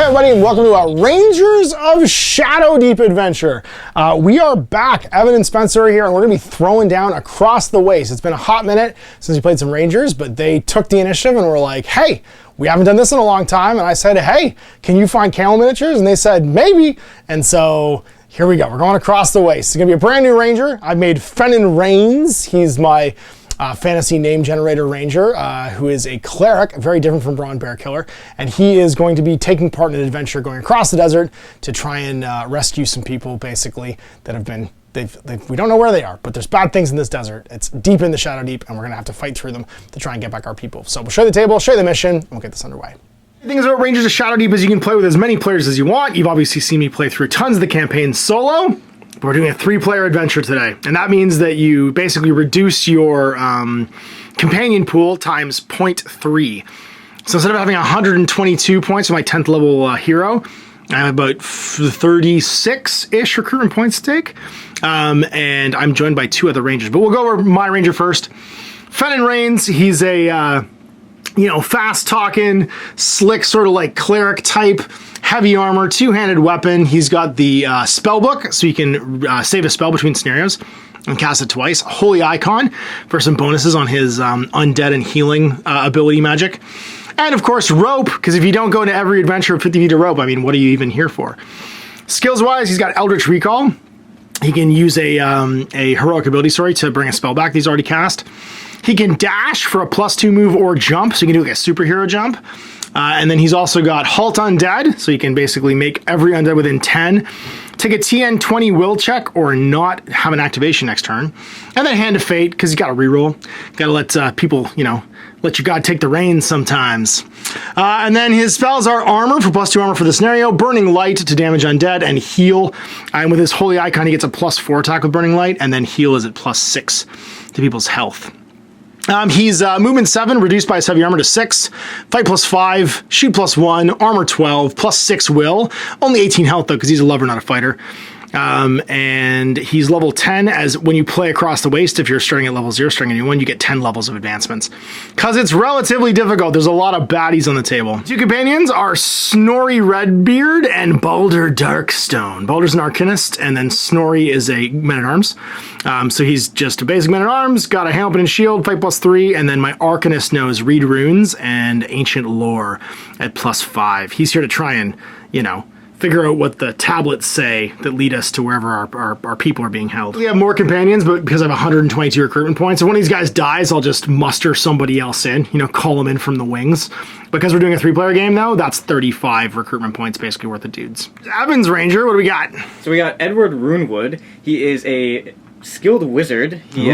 everybody, and welcome to our Rangers of Shadowdeep adventure. We are back. Evan and Spencer are here, and we're going to be throwing down across the waste. It's been a hot minute since we played some Rangers, but they took the initiative and were like, hey, we haven't done this in a long time. And I said, hey, can you find camel miniatures? And they said, maybe. And so here we go. We're going across the waste. It's going to be a brand new Ranger. I made Fennin Rains. He's my fantasy name generator ranger, who is a cleric, very different from Brawn Bear Killer, and he is going to be taking part in an adventure going across the desert to try and rescue some people, basically, that have been, we don't know where they are, but there's bad things in this desert. It's deep in the Shadowdeep, and we're going to have to fight through them to try and get back our people. So we'll show you the table, show you the mission, and we'll get this underway. The thing is about Rangers of Shadowdeep is you can play with as many players as you want. You've obviously seen me play through tons of the campaign solo. But we're doing a 3-player adventure today, and that means that you basically reduce your companion pool times 0.3. So instead of having 122 points for my 10th level hero, I have about 36-ish recruitment points to take, and I'm joined by 2 other rangers. But we'll go over my ranger first. Fennin Rains, he's a fast-talking, slick, sort of like cleric type, heavy armor, 2-handed weapon. He's got the spell book, so you can save a spell between scenarios and cast it twice. Holy Icon for some bonuses on his undead and healing ability magic. And of course, rope, because if you don't go into every adventure with 50 feet of rope, I mean, what are you even here for? Skills-wise, he's got Eldritch Recall. He can use a heroic ability, to bring a spell back that he's already cast. He can dash for a +2 move or jump, so you can do like a superhero jump. And then he's also got Halt Undead, so you can basically make every undead within 10 take a TN 20 will check or not have an activation next turn. And then Hand of Fate, because you got to reroll. Got to let people, let your god take the reins sometimes. And then his spells are Armor for +2 armor for the scenario, Burning Light to damage undead, and Heal. And with his Holy Icon, he gets a +4 attack with Burning Light, and then Heal is at +6 to people's health. He's movement 7, reduced by his heavy armor to 6, fight +5, shoot +1, armor 12, +6 will. Only 18 health though, because he's a lover, not a fighter. And he's level 10, as when you play across the waste, if you're starting at level 0, starting at anyone, you get 10 levels of advancements. Because it's relatively difficult, there's a lot of baddies on the table. 2 companions are Snorri Redbeard and Baldur Darkstone. Baldur's an Arcanist, and then Snorri is a Man-at-Arms. So he's just a basic Man-at-Arms, got a helmet and shield, fight +3, and then my Arcanist knows Read Runes and Ancient Lore at +5. He's here to try and, figure out what the tablets say that lead us to wherever our people are being held. We have more companions, but because I have 122 recruitment points, if one of these guys dies, I'll just muster somebody else in, call them in from the wings. Because we're doing a 3-player game, though, that's 35 recruitment points basically worth of dudes. Evan's Ranger, what do we got? So we got Edward Runewood. He is a skilled wizard. He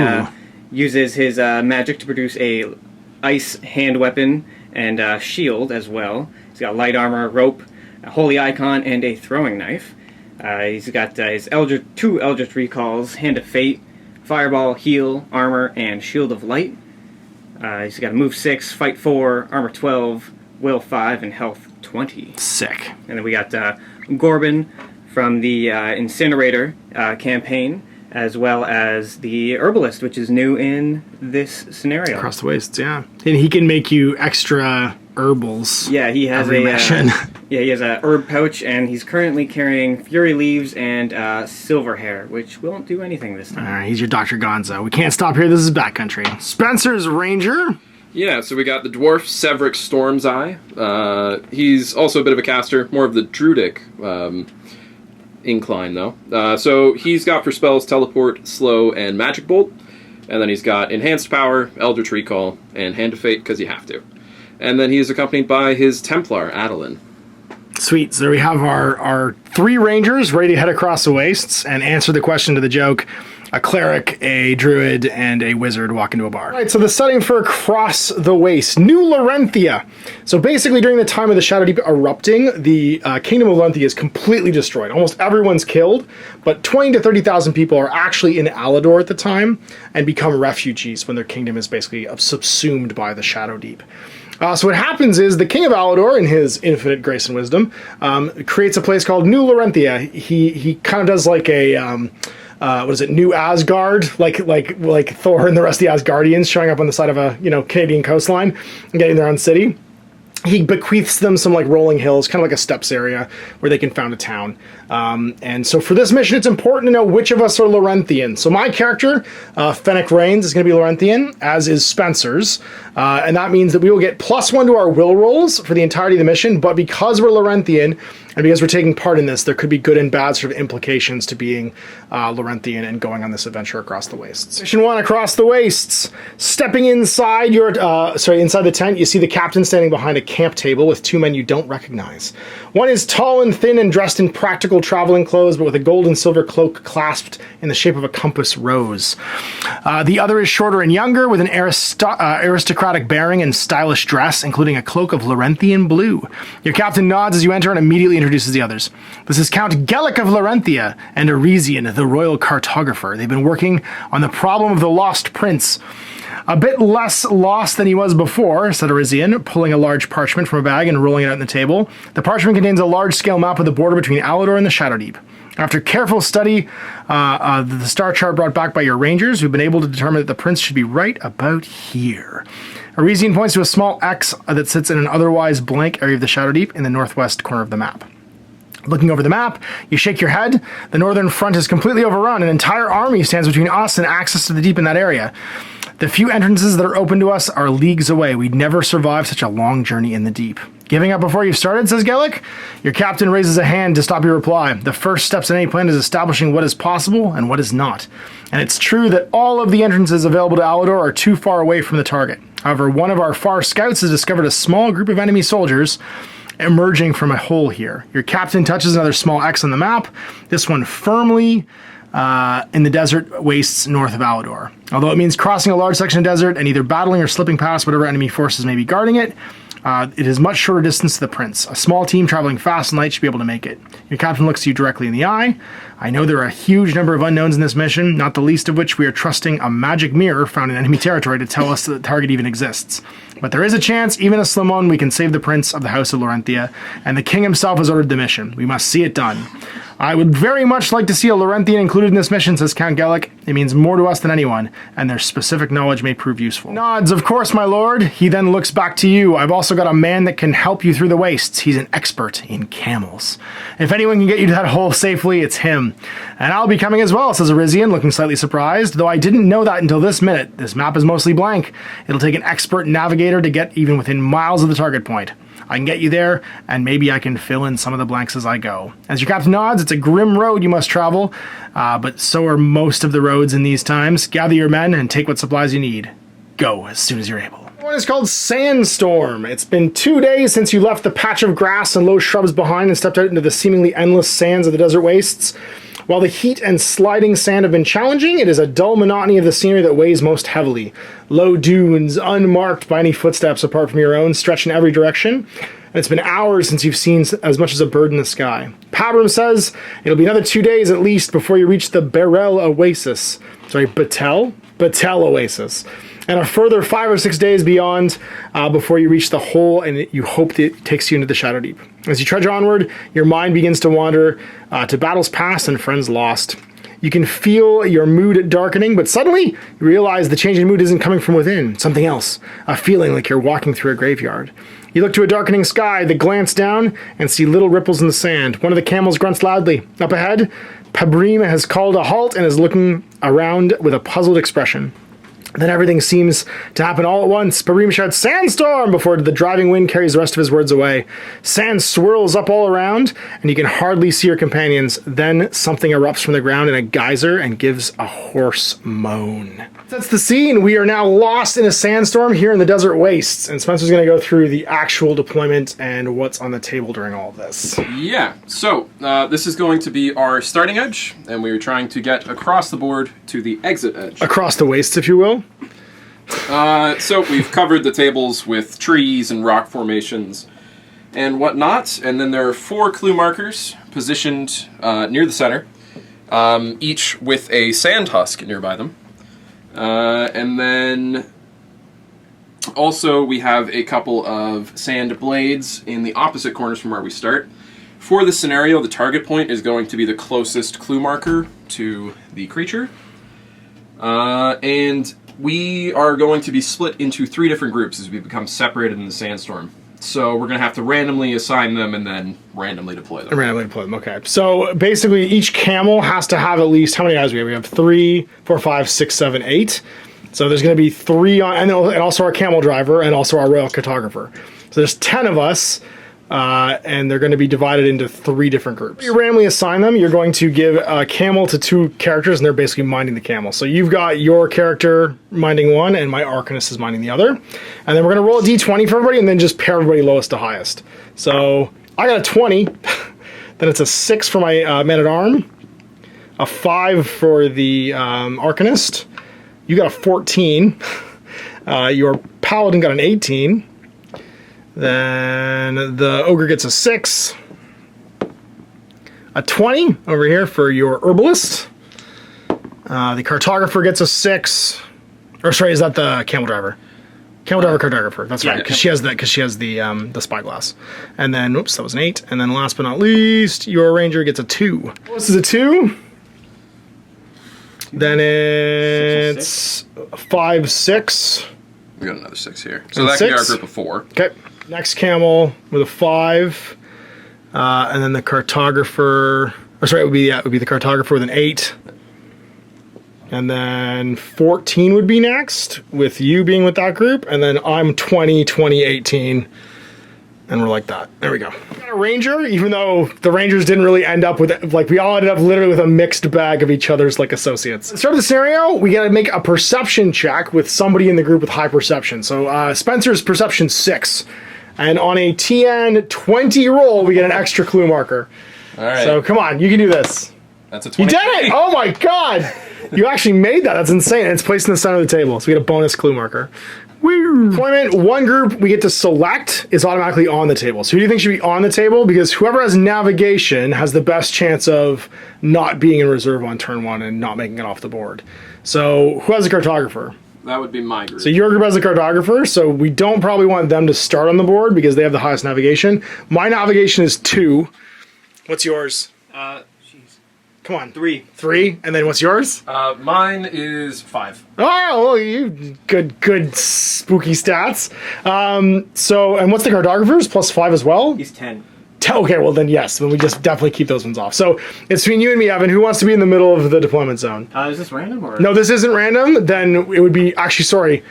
uses his magic to produce a ice hand weapon and shield as well. He's got light armor, rope, a Holy Icon, and a throwing knife. He's got his 2 Eldritch Recalls, Hand of Fate, Fireball, Heal, Armor, and Shield of Light. He's got a move 6, fight 4, armor 12, will 5, and health 20. Sick. And then we got Gorbin from the Incinerator campaign, as well as the Herbalist, which is new in this scenario. Across the waste, yeah. And he can make you extra herbals. Yeah, he has he has a herb pouch, and he's currently carrying Fury Leaves and Silver Hair, which won't do anything this time. All right, he's your Dr. Gonzo. We can't stop here. This is backcountry. Spencer's Ranger. Yeah, so we got the dwarf Severick Storm's Eye. He's also a bit of a caster, more of the druidic incline though. So he's got for spells Teleport, Slow, and Magic Bolt. And then he's got Enhanced Power, Eldritch Recall, and Hand of Fate, because you have to. And then he is accompanied by his Templar, Adeline. Sweet. So there we have our 3 Rangers ready to head across the wastes and answer the question to the joke. A cleric, a druid, and a wizard walk into a bar. All right, so the setting for Across the Waste, New Lorenthia. So basically during the time of the Shadowdeep erupting, the Kingdom of Lorenthia is completely destroyed. Almost everyone's killed, but 20 to 30,000 people are actually in Alador at the time and become refugees when their kingdom is basically subsumed by the Shadowdeep. So what happens is the King of Alador, in his infinite grace and wisdom, creates a place called New Lorenthia. He kind of does like a New Asgard, like Thor and the rest of the Asgardians showing up on the side of a Canadian coastline and getting their own city. he bequeaths them some like rolling hills, kind of like a steppes area where they can found a town. And so for this mission, it's important to know which of us are Lorenthian. So my character, Fennec Rains, is going to be Lorenthian, as is Spencer's. And that means that we will get +1 to our will rolls for the entirety of the mission. But because we're Lorenthian, and because we're taking part in this, there could be good and bad sort of implications to being Lorenthian and going on this adventure across the wastes. Mission 1, Across the Wastes. Stepping inside inside the tent, you see the captain standing behind a camp table with 2 men you don't recognize. One is tall and thin and dressed in practical traveling clothes, but with a gold and silver cloak clasped in the shape of a compass rose. The other is shorter and younger, with an aristocratic bearing and stylish dress, including a cloak of Lorenthian blue. Your captain nods as you enter and immediately introduces the others. This is Count Gellic of Lorenthia and Arisian, the royal cartographer. They've been working on the problem of the lost prince. A bit less lost than he was before, said Arisian, pulling a large parchment from a bag and rolling it out on the table. The parchment contains a large-scale map of the border between Alador and the Shadowdeep. After careful study, the star chart brought back by your rangers, we've been able to determine that the prince should be right about here. Arisian points to a small X that sits in an otherwise blank area of the Shadowdeep in the northwest corner of the map. Looking over the map, you shake your head. The northern front is completely overrun. An entire army stands between us and access to the deep in that area. The few entrances that are open to us are leagues away. We'd never survive such a long journey in the deep. Giving up before you've started, says Gellic. Your captain raises a hand to stop your reply. The first steps in any plan is establishing what is possible and what is not. And it's true that all of the entrances available to Alador are too far away from the target. However, one of our far scouts has discovered a small group of enemy soldiers emerging from a hole here. Your captain touches another small X on the map, this one firmly in the desert wastes north of Alador. Although it means crossing a large section of desert and either battling or slipping past whatever enemy forces may be guarding it, it is much shorter distance to the prince. A small team traveling fast and light should be able to make it. Your captain looks you directly in the eye. I know there are a huge number of unknowns in this mission, not the least of which we are trusting a magic mirror found in enemy territory to tell us that the target even exists. But there is a chance, even a slim one, we can save the prince of the House of Lorenthia, and the king himself has ordered the mission. We must see it done. I would very much like to see a Lorenthian included in this mission, says Count Gellic. It means more to us than anyone, and their specific knowledge may prove useful. Nods, of course, my lord. He then looks back to you. I've also got a man that can help you through the wastes. He's an expert in camels. If anyone can get you to that hole safely, it's him. And I'll be coming as well, says Arisian, looking slightly surprised, though I didn't know that until this minute. This map is mostly blank. It'll take an expert navigator to get even within miles of the target point. I can get you there, and maybe I can fill in some of the blanks as I go. As your captain nods, it's a grim road you must travel, but so are most of the roads in these times. Gather your men and take what supplies you need. Go as soon as you're able. One is called Sandstorm. It's been 2 days since you left the patch of grass and low shrubs behind and stepped out into the seemingly endless sands of the desert wastes. While the heat and sliding sand have been challenging, it is a dull monotony of the scenery that weighs most heavily. Low dunes, unmarked by any footsteps apart from your own, stretch in every direction. And it's been hours since you've seen as much as a bird in the sky. Pabram says it'll be another 2 days at least before you reach the Batel Oasis. Batel Oasis. And a further 5 or 6 days beyond before you reach the hole, and you hope that it takes you into the Shadowdeep. As you trudge onward, your mind begins to wander to battles past and friends lost. You can feel your mood darkening, but suddenly you realize the change in mood isn't coming from within, something else, a feeling like you're walking through a graveyard. You look to a darkening sky, then glance down and see little ripples in the sand. One of the camels grunts loudly. Up ahead, Pabrim has called a halt and is looking around with a puzzled expression. Then everything seems to happen all at once. Pabrim shouts, "Sandstorm!" before the driving wind carries the rest of his words away. Sand swirls up all around, and you can hardly see your companions. Then something erupts from the ground in a geyser and gives a hoarse moan. That's the scene. We are now lost in a sandstorm here in the desert wastes, and Spencer's going to go through the actual deployment and what's on the table during all of this. Yeah, so this is going to be our starting edge, and we are trying to get across the board to the exit edge. Across the wastes, if you will. So we've covered the tables with trees and rock formations and whatnot, and then there are 4 clue markers positioned near the center, each with a sand husk nearby them. And then also we have a couple of sand blades in the opposite corners from where we start. For this scenario, the target point is going to be the closest clue marker to the creature. And we are going to be split into 3 different groups as we become separated in the sandstorm. So we're going to have to randomly assign them and then randomly deploy them. Randomly deploy them, okay. So basically each camel has to have at least, how many guys do we have? We have 3, 4, 5, 6, 7, 8. So there's going to be 3 on, and also our camel driver and also our royal cartographer. So there's 10 of us. And they're going to be divided into 3 different groups. You randomly assign them. You're going to give a camel to 2 characters, and they're basically minding the camel. So you've got your character minding one, and my Arcanist is minding the other. And then we're going to roll a d20 for everybody, and then just pair everybody lowest to highest. So I got a 20. Then it's a 6 for my man-at-arm, a 5 for the Arcanist. You got a 14. Your Paladin got an 18. Then the Ogre gets a 6. A 20 over here for your Herbalist. The Cartographer gets a 6. Or sorry, is that the Camel Driver? Camel Driver, Cartographer. That's right, because she has the Spyglass. And then, oops, that was an 8. And then last but not least, your Ranger gets a 2. This is a 2. Then it's 5, 6. We got another 6 here. So that can be our group of 4. Okay. Next camel with a 5, and then the cartographer. Or sorry, it would be the cartographer with an 8, and then 14 would be next with you being with that group, and then I'm 20, 20, 18, and we're like that. There we go. We got a ranger, even though the rangers didn't really end up with we all ended up literally with a mixed bag of each other's associates. To start the scenario, we got to make a perception check with somebody in the group with high perception. So Spencer's perception 6. And on a TN 20 roll, we get an extra clue marker. All right. So come on, you can do this. That's a 20. You did it! Oh my god! You actually made that. That's insane. And it's placed in the center of the table. So we get a bonus clue marker. Deployment, one group we get to select is automatically on the table. So who do you think should be on the table? Because whoever has navigation has the best chance of not being in reserve on turn 1 and not making it off the board. So who has a cartographer? That would be my group. So your group has a cartographer, so we don't probably want them to start on the board because they have the highest navigation. My navigation is 2. What's yours? Jeez. Come on. 3. 3, and then what's yours? Mine is 5. Oh, well, you good spooky stats. So, and what's the cartographer's? Plus 5 as well? He's 10. Okay, well then yes, then we just definitely keep those ones off. So it's between you and me, Evan. Who wants to be in the middle of the deployment zone? Is this random or? No, this isn't random. Then it would be, actually, sorry.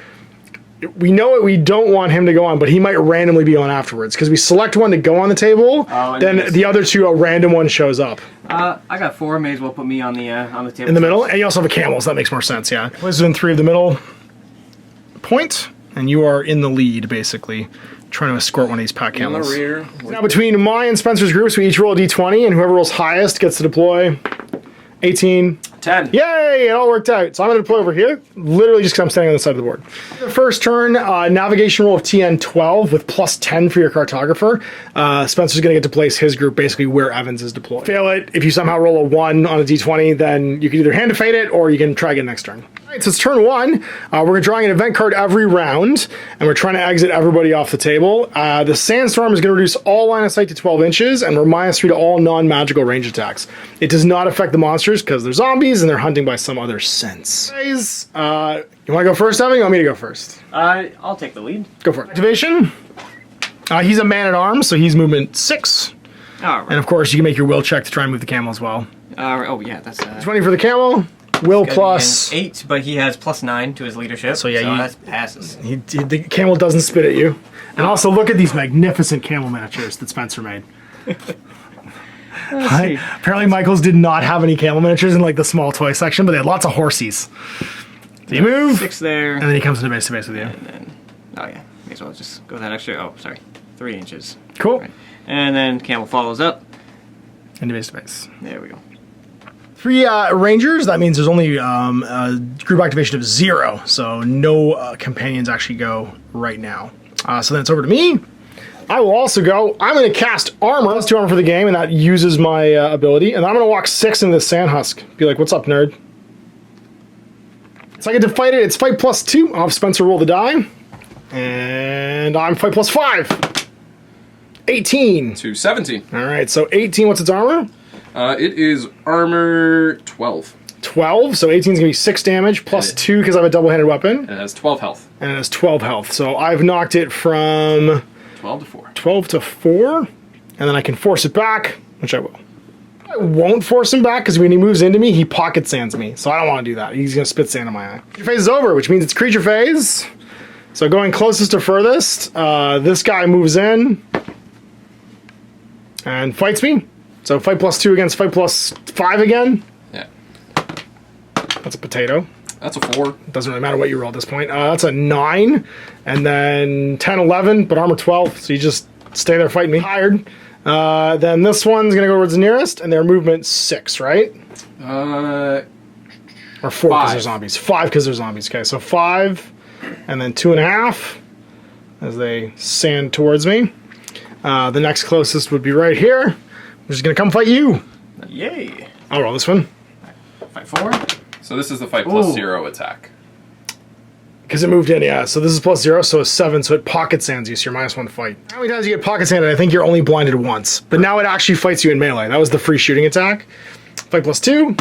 We know it, we don't want him to go on, but he might randomly be on afterwards. Because we select one to go on the table, then the other 2, a random one shows up. I got 4, may as well put me on the table. In the middle? And you also have a camel, so that makes more sense, yeah. Wizard 3 of the middle point, and you are in the lead, basically. Trying to escort one of these pack camels. In the rear. Now between my and Spencer's groups, we each roll a d20, and whoever rolls highest gets to deploy. 18. 10. Yay! It all worked out. So I'm going to deploy over here, literally just because I'm standing on the side of the board. The first turn, navigation roll of TN 12 with plus 10 for your cartographer. Spencer's going to get to place his group basically where Evans is deployed. Fail it. If you somehow roll a 1 on a d20, then you can either hand to fate it or you can try again next turn. All right, so it's turn 1. We're drawing an event card every round, and we're trying to exit everybody off the table. The Sandstorm is going to reduce all line of sight to 12 inches, and we're -3 to all non-magical range attacks. It does not affect the monsters because they're zombies and they're hunting by some other sense. Guys, you want to go first, Evan? You want me to go first? I'll take the lead. Go for it. Activation. He's a man-at-arms, so he's movement 6. All right. And of course, you can make your will check to try and move the camel as well. Oh yeah, that's 20 for the camel. Will plus 8, but he has plus 9 to his leadership. So yeah, that passes. The camel doesn't spit at you. And also look at these magnificent camel miniatures that Spencer made. Apparently Michaels did not have any camel miniatures in the small toy section, but they had lots of horsies. So you move 6 there, and then he comes into base to base with you. And then, oh yeah, may as well just go that extra. Oh, sorry, 3 inches. Cool. Right. And then camel follows up. Into base to base. There we go. 3 rangers, that means there's only a group activation of 0, so no companions actually go right now. So then it's over to me. I will also go, I'm going to cast armor, plus 2 armor for the game, and that uses my ability, and I'm going to walk 6 into the sand husk. Be like, what's up, nerd? So I get to fight it, it's fight plus 2. I'll have Spencer roll the die, and I'm fight plus 5. 18. To 17. Alright, so 18, what's its armor? It is armor 12. 12, so 18 is going to be 6 damage, plus 2 because I have a double-handed weapon. And it has 12 health. And it has 12 health, so I've knocked it from 12 to 4. 12 to 4. And then I can force it back, which I will. I won't force him back because when he moves into me, he pocket sands me. So I don't want to do that. He's going to spit sand in my eye. Your phase is over, which means it's creature phase. So going closest to furthest, this guy moves in and fights me. So fight +2 against fight +5 again. Yeah. That's a potato. That's a 4. Doesn't really matter what you roll at this point. That's a 9. And then 10, 11, but armor 12. So you just stay there fighting me. Tired. Then this one's going to go towards the nearest, and their movement 6, right? Or 4 because they're zombies. 5 because they're zombies. Okay, so 5, and then 2.5 as they sand towards me. The next closest would be right here. Which is going to come fight you. Yay. I'll roll this one. Fight 4. So this is the fight Ooh. +0 attack. Because it moved in, yeah. So this is +0, so it's 7, so it pocket sands you, so you're -1 fight. How many times you get pocket sanded? I think you're only blinded once. But now it actually fights you in melee. That was the free shooting attack. Fight +2.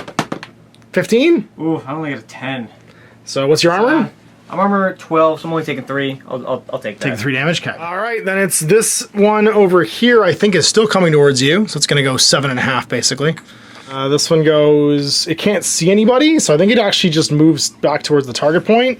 15. Ooh, I only got a 10. So what's your armor? I'm armor 12, so I'm only taking 3. I'll take that. Take 3 damage. Okay. All right, then it's this one over here. I think is still coming towards you, so it's going to go 7.5 basically. This one goes. It can't see anybody, so I think it actually just moves back towards the target point.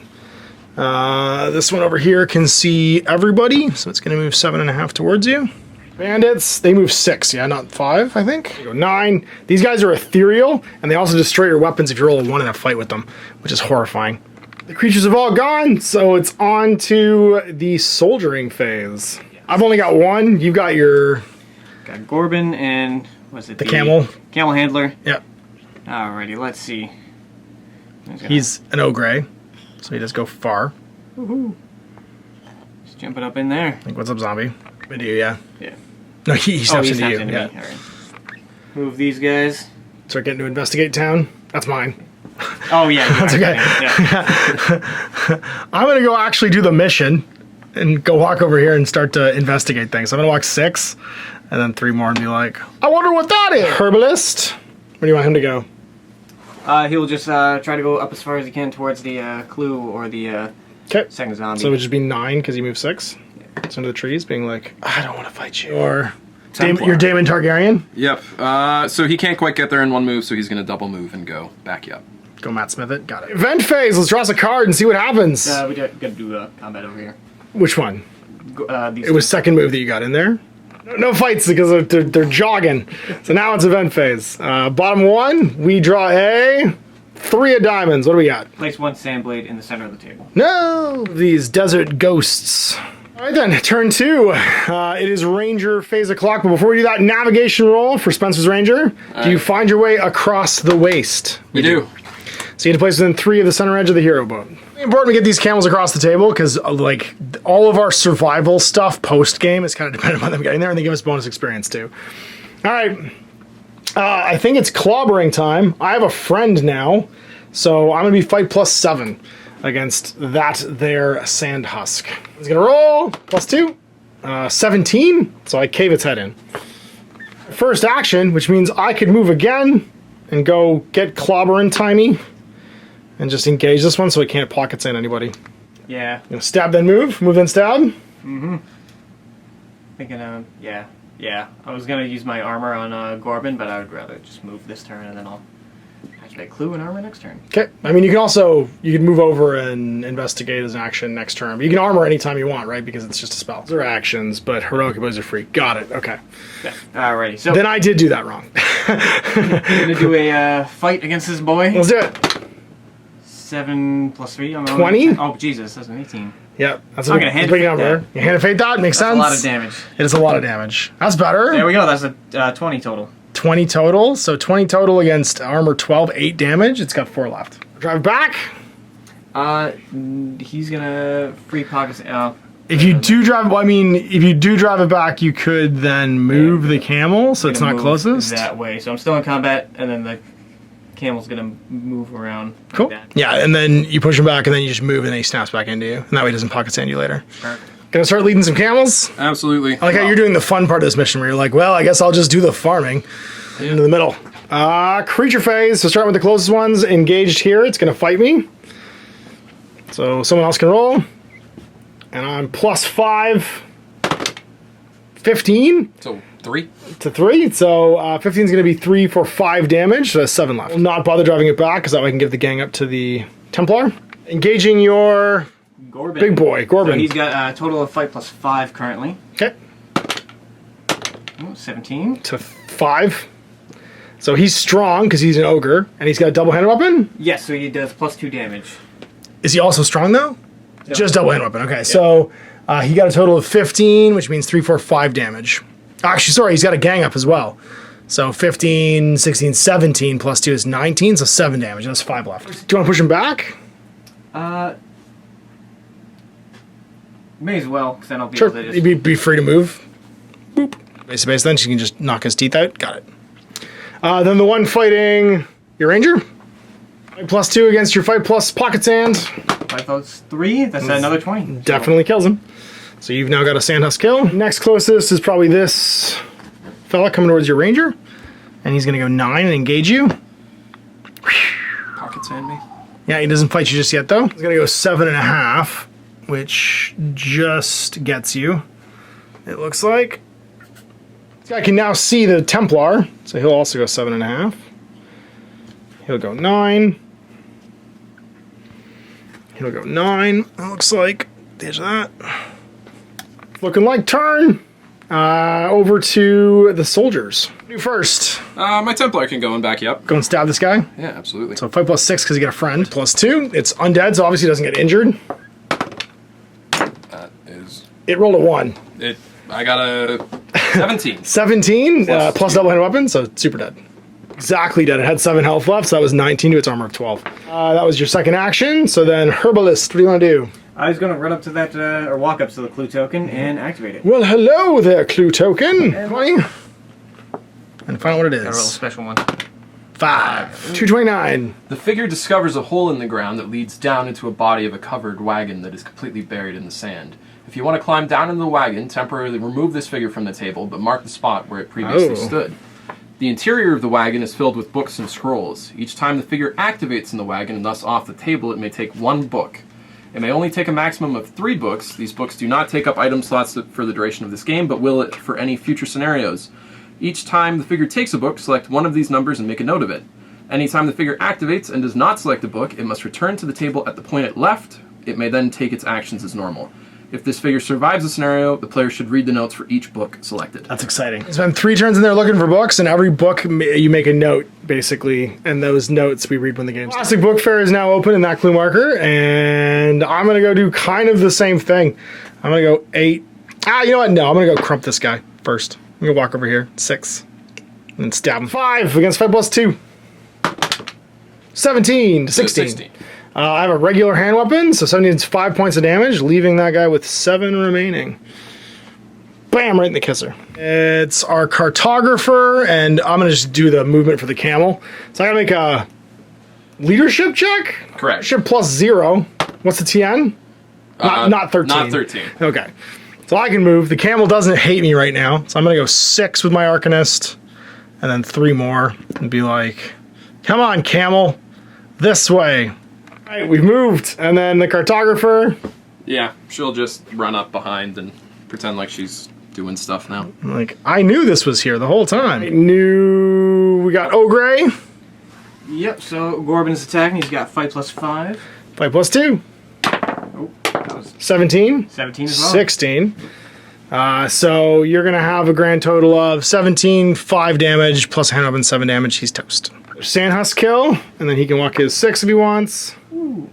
This one over here can see everybody, so it's going to move 7.5 towards you. Bandits, they move 6, yeah, not 5, I think. Go 9. These guys are ethereal, and they also destroy your weapons if you roll a 1 in a fight with them, which is horrifying. The creatures have all gone, so it's on to the soldiering phase. I've only got 1. You've got your... Got Gorbin and... what's it? The camel. Camel handler. Yep. Alrighty, let's see. He's an ogre, so he does go far. Woohoo. Just jumping up in there. Like, what's up, zombie? Into you, yeah. Yeah. No, he steps into you. Into Yeah. me. All right. Move these guys. Start getting to investigate town. That's mine. Oh yeah, That's okay. Yeah. I'm gonna go actually do the mission and go walk over here and start to investigate things. So I'm gonna walk 6, and then 3 more, and be like, I wonder what that is. Herbalist. Where do you want him to go? He'll just try to go up as far as he can towards the clue or the Okay. second zombie. So it would just be 9 because you move 6. It's under the trees, being like, I don't want to fight you. Or you're Daemon Targaryen. Yep. So he can't quite get there in one move, so he's going to double move and go back up. Go Matt Smith it. Got it. Event phase. Let's draw us a card and see what happens. We gotta do combat over here. Which one? These It was second move that you got in there. No fights because they're jogging. So now it's event phase. Bottom 1, we draw a 3 of diamonds. What do we got? Place 1 sand blade in the center of the table. No! These desert ghosts. All right then, turn 2. It is Ranger phase o'clock, but before we do that, navigation roll for Spencer's Ranger. Do you find your way across the waste? We do. So you need to place within 3 of the center edge of the hero boat. It's important to get these camels across the table because like all of our survival stuff post game is kind of dependent on them getting there, and they give us bonus experience too. All right, I think it's clobbering time. I have a friend now, so I'm gonna be fight +7 against that there sand husk. He's gonna roll +2, 17. So I cave its head in. First action, which means I could move again and go get clobbering timey. And just engage this one so it can't pocket sand anybody. Yeah. Stab then move then stab. Mm-hmm. Thinking, yeah. I was gonna use my armor on Gorbin, but I would rather just move this turn and then I'll activate clue and armor next turn. Okay. I mean, you can move over and investigate as an action next turn. But you can armor anytime you want, right? Because it's just a spell. They're actions, but heroic abilities are free. Got it. Okay. Yeah. Alrighty. So then I did do that wrong. we're gonna do a fight against this boy. Let's do it. 7 + 3. I'm 20? Oh Jesus, that's an 18. Yep. That's I'm a gonna big hand number. that. You hand fate that? Makes That's sense. a lot of damage. It is a lot of damage. That's better. There we go. That's a 20 total. 20 total. So 20 total against armor 12, 8 damage. It's got 4 left. Drive back. He's gonna free pockets. If you do drive, if you do drive it back, you could then move the camel, so it's not closest. That way. So I'm still in combat, and then the camel's gonna move around. Cool. Like that. Yeah, and then you push him back, and then you just move, and then he snaps back into you, and that way he doesn't pocket sand you later. Perfect. Gonna start leading some camels. Absolutely. I like how you're doing the fun part of this mission, where you're like, well, I guess I'll just do the farming into the middle. Creature phase. So starting with the closest ones, engaged here. It's gonna fight me. So someone else can roll. And I'm +5. 15 So 3. to 3. So 15 is going to be 3 for 5 damage. So that's 7 left. Will not bother driving it back because that way I can give the gang up to the Templar. Engaging your Gorbin. big boy, Gorbin. So he's got a total of fight plus 5 currently. Okay. Ooh, 17. To 5. So he's strong because he's an ogre, and he's got a double-handed weapon. Yes, so he does plus 2 damage. Is he also strong though? No. Just double-handed weapon. Okay, so he got a total of 15, which means 3, 4, 5 damage. Actually, sorry, he's got a gang up as well. So 15, 16, 17 plus 2 is 19, so 7 damage. That's 5 left. Do you want to push him back? May as well, because then I'll be Sure. able to He'd just... be free to move. Boop. Base, then she can just knock his teeth out. Got it. Then the one fighting your ranger. Fight plus 2 against your fight plus pocket sand. Fight plus 3, that's another 20. Definitely kills him. So you've now got a sandhusk kill. Next closest is probably this fella coming towards your ranger. And he's going to go 9 and engage you. Pocket sand me. Yeah, he doesn't fight you just yet, though. He's going to go 7.5, which just gets you, it looks like. This guy can now see the Templar, so he'll also go 7.5. He'll go 9. He'll go 9, it looks like. There's that. Looking like turn. Over to the soldiers. Do first. My Templar can go and back you up. Go and stab this guy. Yeah, absolutely. So fight plus 6 because you get a friend. Plus 2. It's undead, so obviously it doesn't get injured. That is It rolled a 1. it. I got a 17. 17 Plus plus 2. double-handed weapon, so super dead. Exactly dead. It had 7 health left, so that was 19 to its armor of 12. That was your second action. So then, Herbalist, what do you want to do? I was going to run up to that, or walk up to the clue token and activate it. Well, hello there, clue token. 20. And find out what it I roll a is. special one. 5. 229. The figure discovers a hole in the ground that leads down into a body of a covered wagon that is completely buried in the sand. If you want to climb down into the wagon, temporarily remove this figure from the table, but mark the spot where it previously stood. The interior of the wagon is filled with books and scrolls. Each time the figure activates in the wagon and thus off the table, it may take 1 book. It may only take a maximum of 3 books. These books do not take up item slots for the duration of this game, but will it for any future scenarios. Each time the figure takes a book, select one of these numbers and make a note of it. Anytime the figure activates and does not select a book, it must return to the table at the point it left. It may then take its actions as normal. If this figure survives the scenario, the player should read the notes for each book selected. That's exciting. Spend 3 turns in there looking for books, and every book you make a note, basically, and those notes we read when the game's Classic Book Fair is now open in that clue marker, and I'm going to go do kind of the same thing. I'm going to go 8. You know what? No, I'm going to go crump this guy first. I'm going to walk over here. 6. And stab him. 5 against 5 plus 2. 17 to 16. I have a regular hand weapon, so 17 is 5 points of damage, leaving that guy with 7 remaining. Bam, right in the kisser. It's our cartographer, and I'm going to just do the movement for the camel. So I got to make a leadership check? Correct. Leadership plus 0. What's the TN? Not 13. Not 13. Okay. So I can move. The camel doesn't hate me right now, so I'm going to go 6 with my Arcanist, and then 3 more, and be like, come on, camel, this way. All right, we've moved, and then the cartographer. Yeah, she'll just run up behind and pretend like she's doing stuff now. Like, I knew this was here the whole time. We got Ogre. Yep, so Gorbin's attacking. He's got fight plus 5. Fight plus 2. Oh, that was 17. 17 as well. 16. So you're going to have a grand total of 17, 5 damage, plus hand weapon, 7 damage. He's toast. Sandhusk kill, and then he can walk his 6 if he wants. Ooh.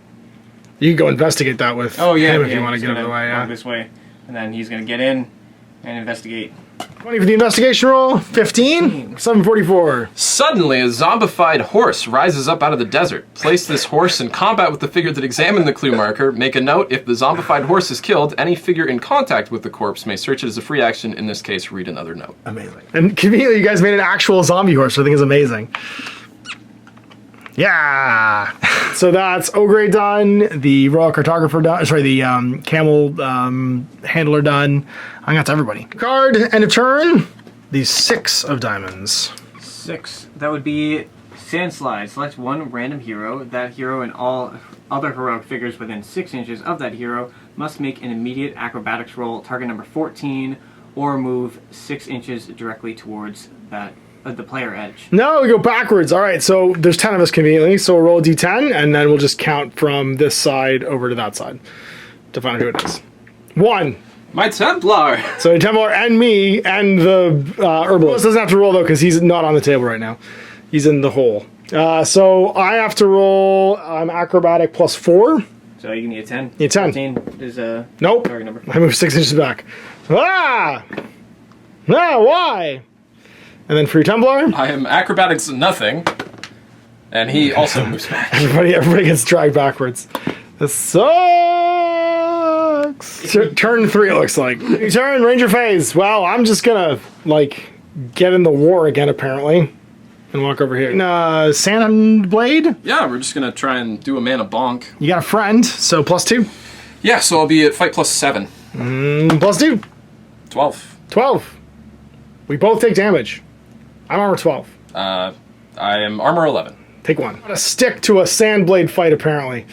You can go investigate that with him if you want to get out of the way. Yeah. This way, and then he's going to get in and investigate. 20 for the investigation roll. 15. 744. Suddenly, a zombified horse rises up out of the desert. Place this horse in combat with the figure that examined the clue marker. Make a note, if the zombified horse is killed, any figure in contact with the corpse may search it as a free action. In this case, read another note. Amazing. And conveniently, you guys made an actual zombie horse, which I think is amazing. Yeah. So that's Ogre done, the Royal Cartographer done, sorry, the Camel Handler done. I think that's everybody. Card, end of turn. The 6 of diamonds. 6. That would be Sandslide. Select one random hero. That hero and all other heroic figures within 6 inches of that hero must make an immediate acrobatics roll. Target number 14 or move 6 inches directly towards that the player edge. No, we go backwards. All right, so there's 10 of us conveniently, so we'll roll a d10, and then we'll just count from this side over to that side to find out who it is. 1. My Templar! So Templar and me and the herbalist doesn't have to roll, though, because he's not on the table right now. He's in the hole. So I have to roll acrobatic plus 4. So you need a 10. Need 10. 15 is a Nope. target number. I move 6 inches back. Ah! Ah, why? And then for your Templar, I am acrobatics nothing, and he also moves back. everybody gets dragged backwards. This sucks. Turn 3, it looks like. Your turn, Ranger phase. Well, I'm just gonna, like, get in the war again, apparently. And walk over here. Sand Blade? Yeah, we're just gonna try and do a mana bonk. You got a friend, so plus 2. Yeah, so I'll be at fight plus 7. Plus 2. 12. 12. We both take damage. I'm armor 12. I am armor 11. Take 1. Gotta stick to a Sand Blade fight, apparently.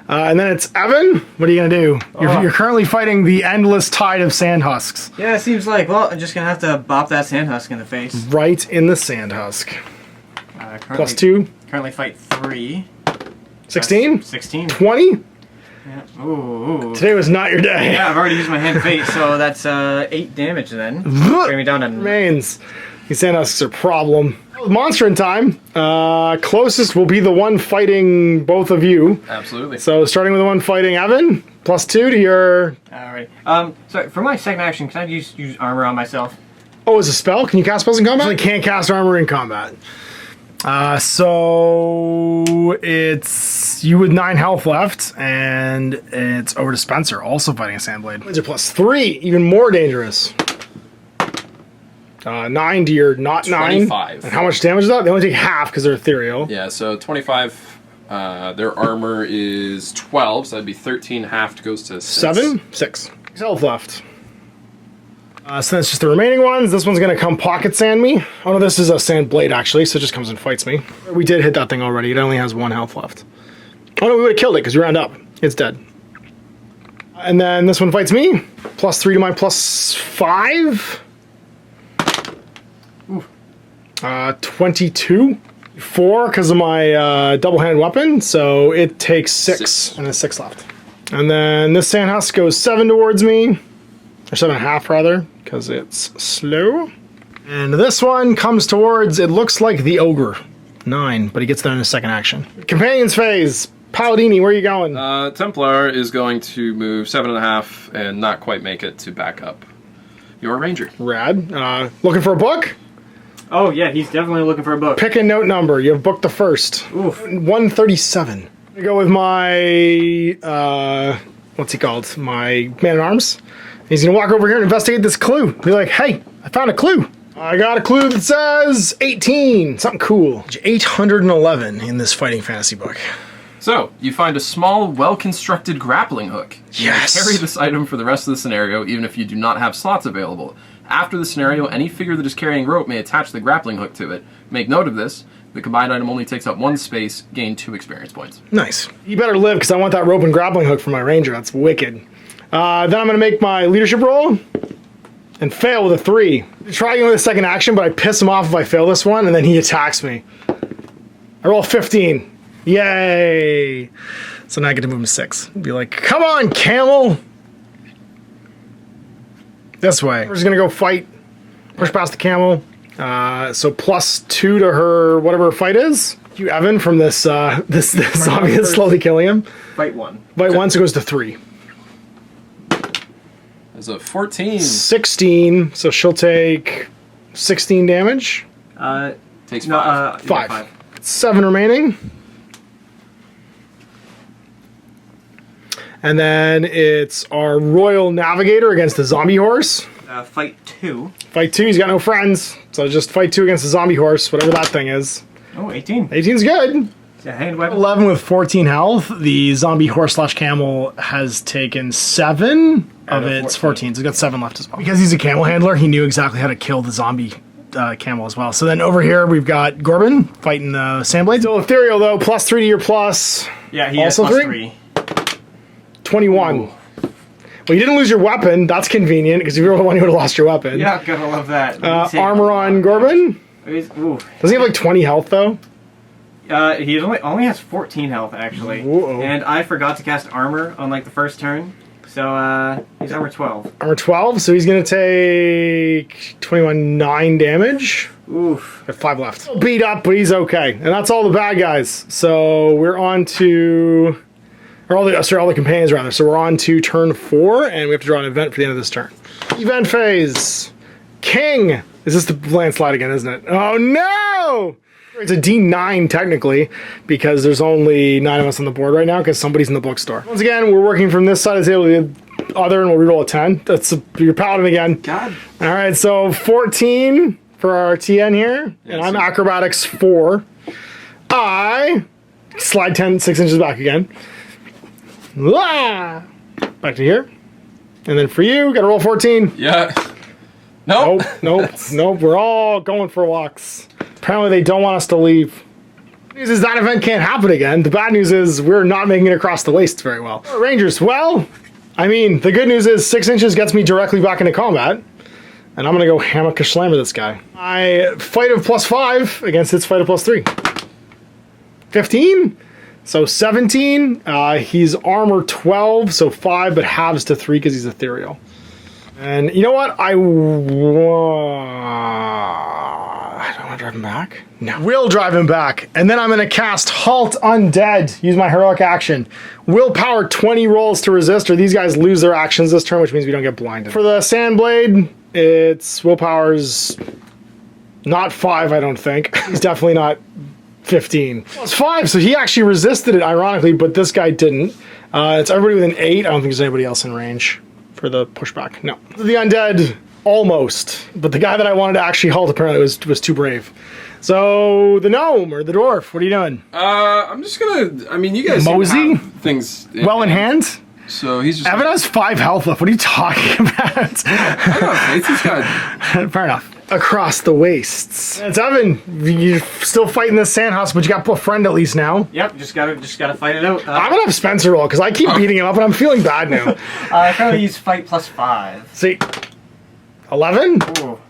And then it's Evan. What are you gonna do? You're currently fighting the endless tide of sand husks. Yeah, it seems like, well, I'm just going to have to bop that sand husk in the face. Right in the sand husk. Plus 2. Currently fight 3. 16? 16. 20? Yeah. Ooh. Today was not your day. Yeah, I've already used my hand fate, so that's 8 damage then. Bring me down to Remains. These sand husks are a problem. Monster in time. Closest will be the one fighting both of you. Absolutely. So starting with the one fighting Evan. Plus 2 to your... Alright. So for my second action, can I use armor on myself? Oh, is a spell? Can you cast spells in combat? I can't cast armor in combat. So it's you with 9 health left, and it's over to Spencer, also fighting a Sandblade. Blades are plus 3, even more dangerous. 9 to your not 9. 25. And how much damage is that? They only take half because they're ethereal. Yeah, so 25. Their armor is 12, so that'd be 13. Halved goes to 6. 7? 6. 6 health left. So that's just the remaining ones. This one's going to come pocket sand me. Oh no, this is a sand blade actually, so it just comes and fights me. We did hit that thing already. It only has 1 health left. Oh no, we would have killed it because we round up. It's dead. And then this one fights me. Plus 3 to my plus 5. 22. 4 because of my double-handed weapon, so it takes 6. And there's 6 left. And then this sand husk goes 7 towards me. Or 7.5 rather, because it's slow. And this one comes towards, it looks like the ogre. 9, but he gets there in his second action. Companions phase. Paladini, where are you going? Templar is going to move 7.5 and not quite make it to back up your ranger. Rad. Looking for a book? Oh yeah, he's definitely looking for a book. Pick a note number. You have book the first. Oof. 137. I go with my, what's he called? My man-at-arms. He's gonna walk over here and investigate this clue. Be like, hey, I found a clue. I got a clue that says 18. Something cool. 811 in this fighting fantasy book. So, you find a small, well-constructed grappling hook. Yes. You carry this item for the rest of the scenario, even if you do not have slots available. After the scenario, any figure that is carrying rope may attach the grappling hook to it. Make note of this. The combined item only takes up 1 space, gain 2 experience points. Nice. You better live, because I want that rope and grappling hook for my ranger. That's wicked. Then I'm going to make my leadership roll and fail with a 3. Try with a second action, but I piss him off if I fail this one, and then he attacks me. I roll 15. Yay! So now I get to move him to 6. Be like, come on, camel! This way. We're just going to go fight. Push past the camel. So plus 2 to her, whatever her fight is. You, Evan, from this this zombie that's slowly killing him. Fight 1. Fight 1, so it goes to 3. There's a 14. 16, so she'll take 16 damage. Takes 5. 5. 7 remaining. And then it's our Royal Navigator against the zombie horse. Fight 2. Fight 2, he's got no friends. So just fight 2 against the zombie horse, whatever that thing is. Oh, 18. 18's good. It's a hand weapon. 11 with 14 health. The zombie horse / camel has taken 7 of its 14. So he's got 7 left as well. Because he's a camel handler, he knew exactly how to kill the zombie camel as well. So then over here we've got Gorbin fighting the Sandblade. So ethereal though, plus 3 to your plus. Yeah, he also has plus 3. 3. 21. Ooh. Well, you didn't lose your weapon. That's convenient, because if you were the one, you would have lost your weapon. Yeah, gotta love that. Armor on Gorbin. Ooh. Doesn't he have like 20 health, though? He only has 14 health, actually. Whoa. And I forgot to cast armor on like the first turn. So he's armor 12. Armor 12, so he's going to take 9 damage. Oof. Got 5 left. Beat up, but he's okay. And that's all the bad guys. So we're on to... Or all the companions, rather. So we're on to turn 4, and we have to draw an event for the end of this turn. Event phase. King. Is this the landslide again, isn't it? Oh, no! It's a D9, technically, because there's only 9 of us on the board right now, because somebody's in the bookstore. Once again, we're working from this side of the table to the other, and we'll reroll a 10. That's your paladin again. God. All right, so 14 for our TN here, and I'm acrobatics 4. I slide 6 inches back again. Ah! Back to here. And then for you, gotta roll 14. Yeah. Nope. Nope. We're all going for walks. Apparently they don't want us to leave. The news is that event can't happen again. The bad news is we're not making it across the waste very well. Rangers, well, I mean, the good news is 6 inches gets me directly back into combat. And I'm gonna go hammock a slammer this guy. I fight of +5 against its fight of +3. 15? So 17. He's armor 12, so 5, but halves to 3 because he's ethereal. And you know what? I don't want to drive him back. No. Will drive him back. And then I'm going to cast Halt Undead. Use my heroic action. Willpower 20 rolls to resist, or these guys lose their actions this turn, which means we don't get blinded. For the Sandblade, it's willpower's not 5, I don't think. He's definitely not 15. It's 5, so he actually resisted it, ironically, but this guy didn't. It's everybody with an 8. I don't think there's anybody else in range for the pushback. No. The undead, almost. But the guy that I wanted to actually halt apparently was too brave. So, the gnome or the dwarf, what are you doing? I'm just gonna, I mean, you guys Mosey? seem to have things Well in hand? So he's just... Evan has 5 health left. What are you talking about? I don't know, he's got... Fair enough. Across the wastes. It's Evan. You're still fighting this sandhouse, but you got a friend at least now. Yep, just gotta fight it out. I'm gonna have Spencer roll because I keep beating him up and I'm feeling bad now. I probably use fight +5. See, 11. Ooh.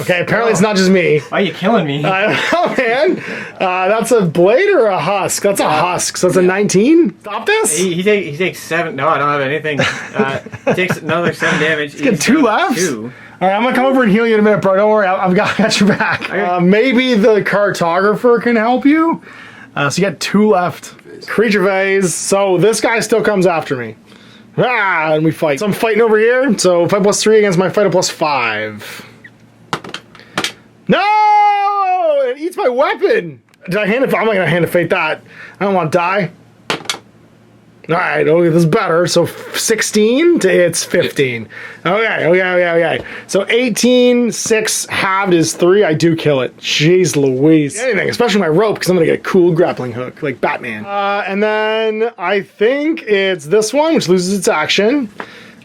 Okay, apparently it's not just me. Why are you killing me? I don't know, man. That's a blade or a husk? That's a husk. So it's a 19. Stop this. He takes 7. No, I don't have anything. He takes another 7 damage. He's got 2 left. 2. All right, I'm gonna come over and heal you in a minute, bro. Don't worry, I've got your back. Maybe the cartographer can help you. So you got 2 left. Creature phase. So this guy still comes after me. And we fight. So I'm fighting over here. So fight +3 against my fight of +5. No! It eats my weapon. Did I hand it? I'm not gonna hand a fate that. I don't want to die. All right, okay, this is better. So 16 to it's 15. Okay. So 18, 6 halved is 3. I do kill it. Jeez Louise. Anything, especially my rope, because I'm gonna get a cool grappling hook, like Batman. And then I think it's this one, which loses its action.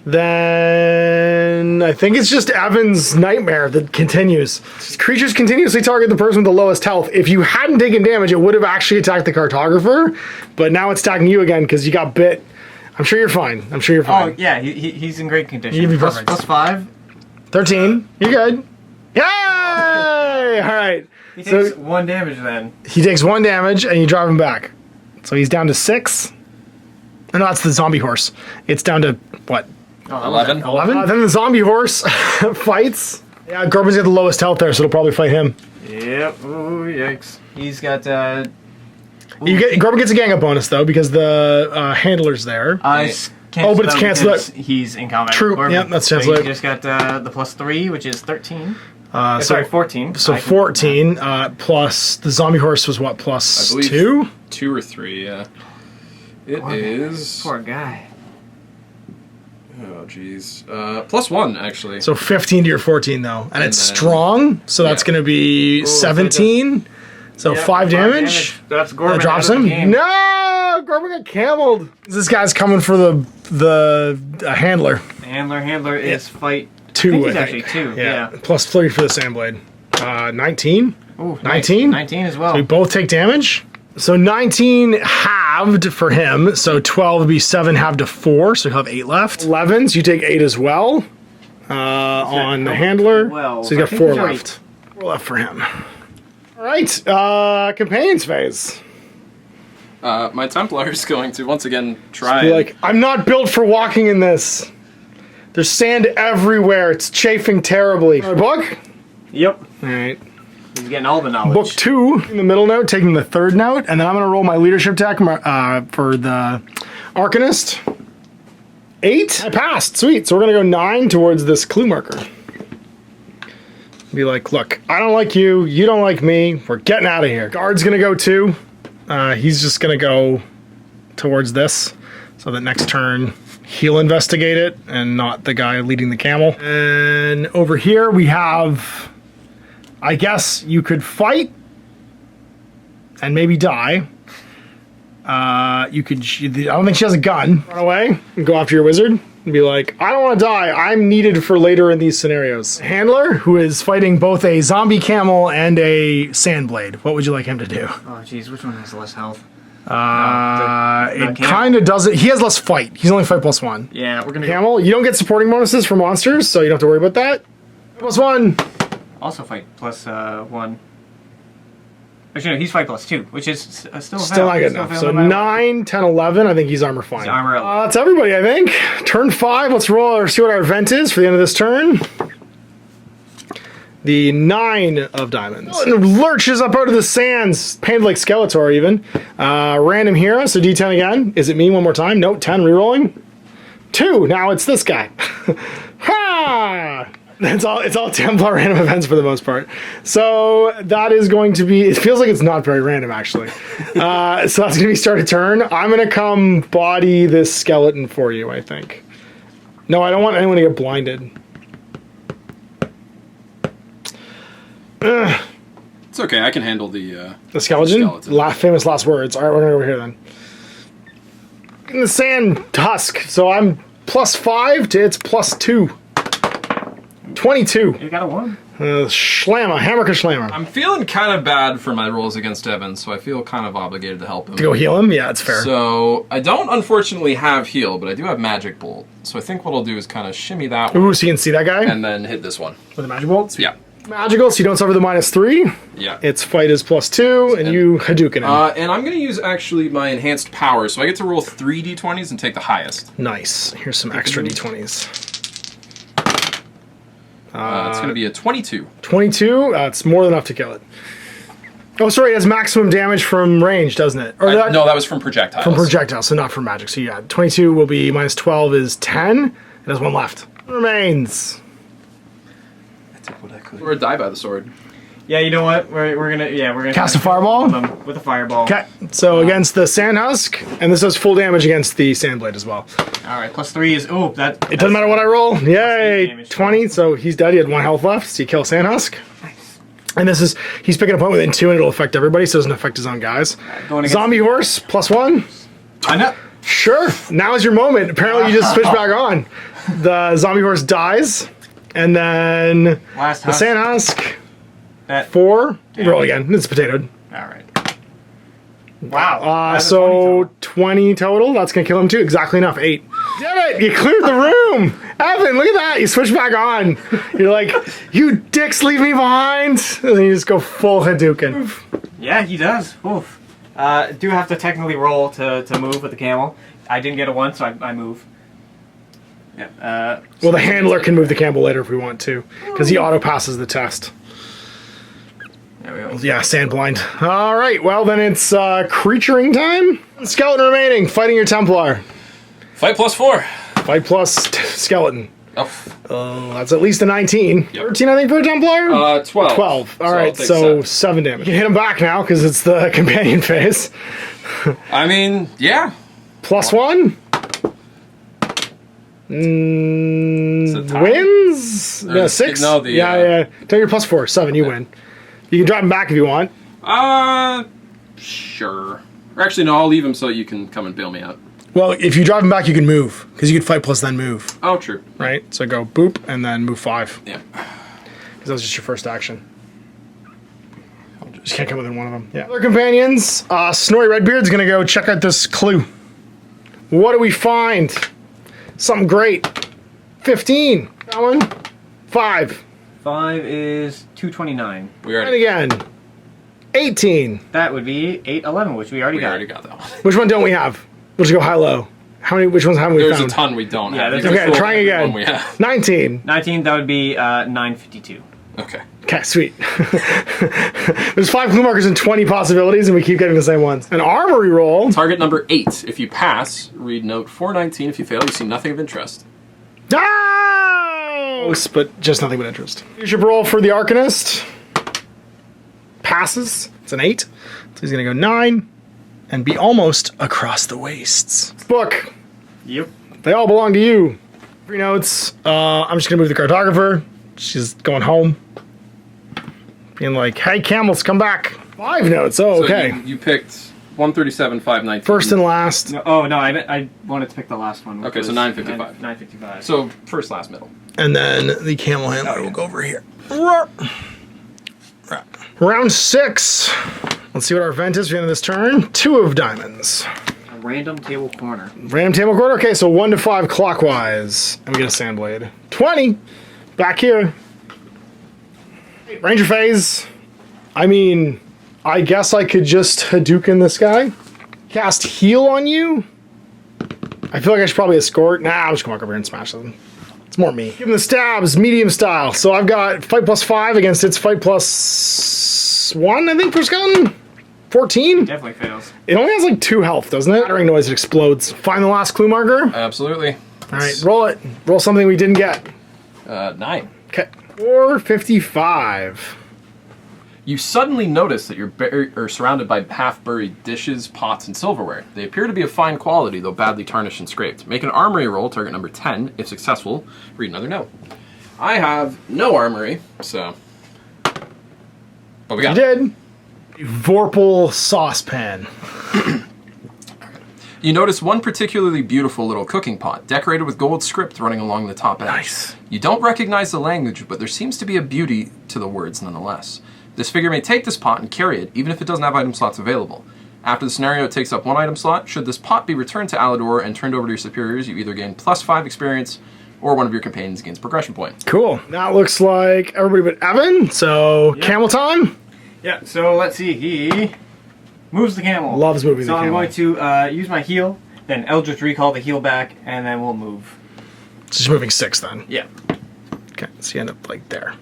Then I think it's just Evan's nightmare that continues. Creatures continuously target the person with the lowest health. If you hadn't taken damage, it would have actually attacked the cartographer, but now it's attacking you again because you got bit. I'm sure you're fine. Oh yeah, he's in great condition. You'd be perfect. +5. 13. You're good. Yay! All right. He takes 1 damage then. He takes 1 damage and you drive him back. So he's down to 6. No, that's the zombie horse. It's down to what? 11. 11? Then the zombie horse fights. Yeah, Gorbin's got the lowest health there, so it'll probably fight him. Yep. Ooh, yikes. He's got, Gorbin gets a gang up bonus, though, because the handler's there. But it's canceled. He's in combat. True. Gorbin. Yep, that's so canceled. he just got the +3, which is 13. Sorry, 14. So 14, plus the zombie horse was what, +2? 2 or 3, yeah. It is... Poor guy. Oh, jeez. +1, actually. So 15 to your 14, though. And it's strong, so that's going to be 17. So 5 damage. That's Gorbin. That drops him. No! Gorbin got camelled. This guy's coming for the handler. The handler is fight 2, I think. Actually 2, yeah. +3 for the Sandblade. 19? Ooh, 19? 19 as well. So we both take damage. So 19 halved for him. So 12 would be 7 halved to 4. So he'll have 8 left. 11s, you take 8 as well on the handler. Well, so he's got 4 left. 4 left for him. All right, companions phase. My Templar is going to once again try. Be like, I'm not built for walking in this. There's sand everywhere. It's chafing terribly. Book? Yep. All right. He's getting all the knowledge. Book 2 in the middle note, taking the 3rd note, and then I'm going to roll my leadership deck for the Arcanist. 8. I passed. Sweet. So we're going to go 9 towards this clue marker. Be like, look, I don't like you. You don't like me. We're getting out of here. Guard's going to go 2. He's just going to go towards this. So that next turn, he'll investigate it and not the guy leading the camel. And over here we have... I guess you could fight and maybe die. You could. I don't think she has a gun. Run away and go after your wizard and be like, I don't want to die. I'm needed for later in these scenarios. Handler, who is fighting both a zombie camel and a sandblade. What would you like him to do? Oh, jeez, which one has less health? It kind of does it. He has less fight. He's only fight +1. Yeah, we're gonna Camel, you don't get supporting bonuses for monsters, so you don't have to worry about that. +1. also fight +1. Actually, no, he's fight +2, which is still Not good enough. So 9, 10, 11. I think he's armor fine. He's armor up. That's everybody, I think. Turn 5. Let's roll or see what our event is for the end of this turn. The 9 of diamonds. And lurches up out of the sands, painted like Skeletor even. Random hero, so D10 again. Is it me one more time? Nope, 10 rerolling. 2. Now it's this guy. Ha! It's all Templar random events for the most part. So that is going to be, it feels like it's not very random actually. So that's going to be start a turn. I'm going to come body this skeleton for you, I think. No, I don't want anyone to get blinded. It's okay, I can handle the skeleton? Famous last words. All right, we're going to go here then. In the sand husk, so I'm +5 to its +2. 22. You got a 1? Schlammer, Hammerka Schlammer. I'm feeling kind of bad for my rolls against Evan, so I feel kind of obligated to help him. To go heal him? Yeah, it's fair. So, I don't unfortunately have heal, but I do have Magic Bolt. So I think what I'll do is kind of shimmy that one. Ooh, so you can see that guy? And then hit this one. With a Magic Bolt? Yeah. Magical, so you don't suffer the -3. Yeah. Its fight is +2, and you Hadouken him. And I'm going to use actually my enhanced power, so I get to roll 3 d20s and take the highest. Nice. Here's some extra d20s. It's going to be a 22. 22? It's more than enough to kill it. Oh, sorry, it has maximum damage from range, doesn't it? Or no, that was from projectiles. From projectiles, so not from magic. So yeah, 22 will be -12 is 10. It has 1 left. Remains. I did what I could. Or die by the sword. Yeah, you know what? We're gonna cast a fireball with a fireball. Okay, so against the sand husk, and this does full damage against the sandblade as well. All right, +3 is that. It doesn't matter what I roll. Yay, damage. 20. So he's dead. He had 1 health left. So you kill sand husk. Nice. And this is he's picking a point within 2, and it'll affect everybody. So it doesn't affect his own guys. Going against Zombie horse +1. I know. Sure. Now is your moment. Apparently, you just switch back on. The zombie horse dies, and then Last the husk. sand husk. That 4. Roll again. It's potatoed. All right. Wow. So 20 total. That's gonna kill him too. Exactly enough. 8. Damn it! You cleared the room. Evan, look at that. You switch back on. You're like, you dicks, leave me behind. And then you just go full Hadouken. Yeah, he does. Oof. Do have to technically roll to move with the camel. I didn't get a 1, so I move. Yeah. Well, the handler can move the camel later if we want to, because he auto passes the test. There we go. Yeah, sand blind. All right, well then it's creaturing time. Skeleton remaining, fighting your Templar. Fight +4. Fight plus skeleton. Oh. That's at least a 19. Yep. 13, I think, for a Templar? 12. 12. All So right, I'll take so 7. 7 damage. You can hit him back now because it's the companion phase. I mean, yeah. +1. Wins? No, 6? No, yeah. Take your +4. 7, you win. You can drop him back if you want. Sure. Or actually, no, I'll leave him so you can come and bail me out. Well, if you drive him back, you can move, because you could fight plus then move. Oh, true. Right? So go boop, and then move 5. Yeah. Because that was just your first action. Just can't come within one of them. Yeah. Other companions, Snorri Redbeard's gonna go check out this clue. What do we find? Something great. 15. That one. 5. 5 is 229. We And already, again. 18. That would be 811, which we already got. got that one. Which one don't we have? We'll just go high-low. Which ones haven't we There's found? a ton we don't have. there's You a- can Okay, scroll trying every again. one we have. 19. 19, that would be 952. Okay. Okay, sweet. There's 5 clue markers and 20 possibilities, and we keep getting the same ones. An armory roll. Target number 8. If you pass, read note 419. If you fail, you see nothing of interest. Ah! But just nothing but interest. Leadership roll for the Arcanist. Passes. It's an 8. So he's going to go 9 and be almost across the wastes. Book. Yep. They all belong to you. 3 notes. I'm just going to move the cartographer. She's going home. Being like, hey, camels, come back. 5 notes. Oh, So okay. you picked 137, 519. First and last. No, I wanted to pick the last one. which Okay, so was 955. 955. So first, last, middle. And then the camel handler will go over here. Round 6. Let's see what our event is for the end of this turn. 2 of diamonds. A random table corner. Random table quarter. Okay, so 1 to 5 clockwise. And we get a sand blade. 20. Back here. Ranger phase. I mean, I guess I could just Hadouken this guy. Cast heal on you. I feel like I should probably escort. Nah, I'm just gonna walk over here and smash them. It's more me. Give him the stabs, medium style. So I've got fight +5 against its fight +1, I think, for skeleton. 14. Definitely fails. It only has like 2 health, doesn't it? Shattering noise, it explodes. Find the last clue marker. Absolutely. All right, roll it. Roll something we didn't get. 9. Okay. 455. You suddenly notice that you're surrounded by half-buried dishes, pots, and silverware. They appear to be of fine quality, though badly tarnished and scraped. Make an armory roll, target number 10. If successful, read another note. I have no armory, so... What we You got? did. Vorpal saucepan. You notice one particularly beautiful little cooking pot, decorated with gold script running along the top edge. Nice. You don't recognize the language, but there seems to be a beauty to the words nonetheless. This figure may take this pot and carry it, even if it doesn't have item slots available. After the scenario, it takes up 1 item slot. Should this pot be returned to Alador and turned over to your superiors, you either gain +5 experience, or one of your companions gains progression point. Cool. That looks like everybody but Evan. So, camel time. Yeah, so let's see. He moves the camel. Loves moving so the camel. I'm going to use my heal, then Eldritch Recall the heal back, and then we'll move. It's just moving 6 then. Yeah. Okay, so you end up like there.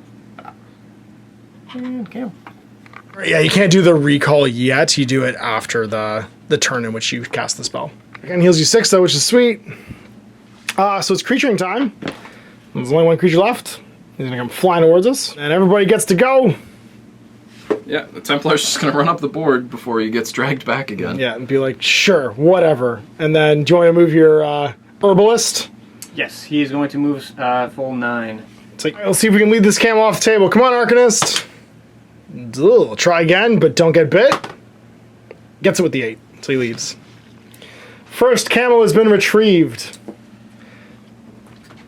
And camel. Yeah, you can't do the recall yet. You do it after the turn in which you cast the spell. Again, heals you 6 though, which is sweet. So it's creaturing time. There's only 1 creature left. He's gonna come flying towards us, and everybody gets to go. Yeah, the Templar's just going to run up the board before he gets dragged back again. Yeah, and be like, sure, whatever. And then, do you want me to move your herbalist? Yes, he is going to move full 9. It's like, let's see if we can lead this camel off the table. Come on, Arcanist. Ugh, try again, but don't get bit. Gets it with the 8, so he leaves. First camel has been retrieved.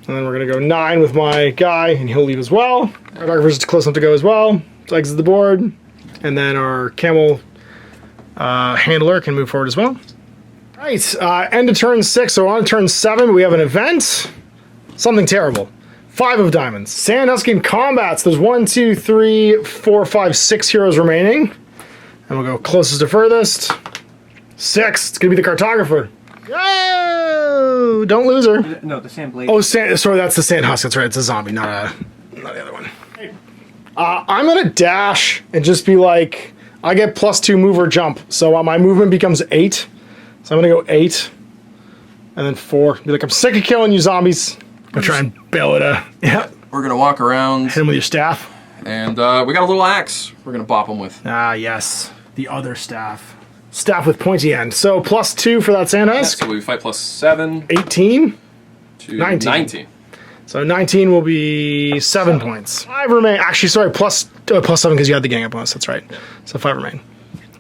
And then we're going to go 9 with my guy, and he'll leave as well. Cartographer's close enough to go as well. So exit the board. And then our camel handler can move forward as well. All right, end of turn 6, so we're on turn 7. We have an event. Something terrible. 5 of diamonds. Sandhusking combats. There's 1, 2, 3, 4, 5, 6 heroes remaining. And we'll go closest to furthest. 6. It's going to be the cartographer. Yo! Don't lose her. No, the sand blade. Oh, sorry, that's the Sandhusk. That's right. It's a zombie, not the other one. I'm going to dash and just be like, I get +2 move or jump. So my movement becomes 8. So I'm going to go 8. And then 4. Be like, I'm sick of killing you zombies. I'll try and bail it. Yeah. We're going to walk around, Hit him with your staff. and we got a little axe we're going to bop him with. Ah, yes. The other staff. Staff with pointy end. So +2 for that Sandhusk. So we fight +7 18. to 19. 19. So 19 will be 7 points. 5 remain. Actually, sorry, +7 because you had the gang up bonus. That's right. So 5 remain.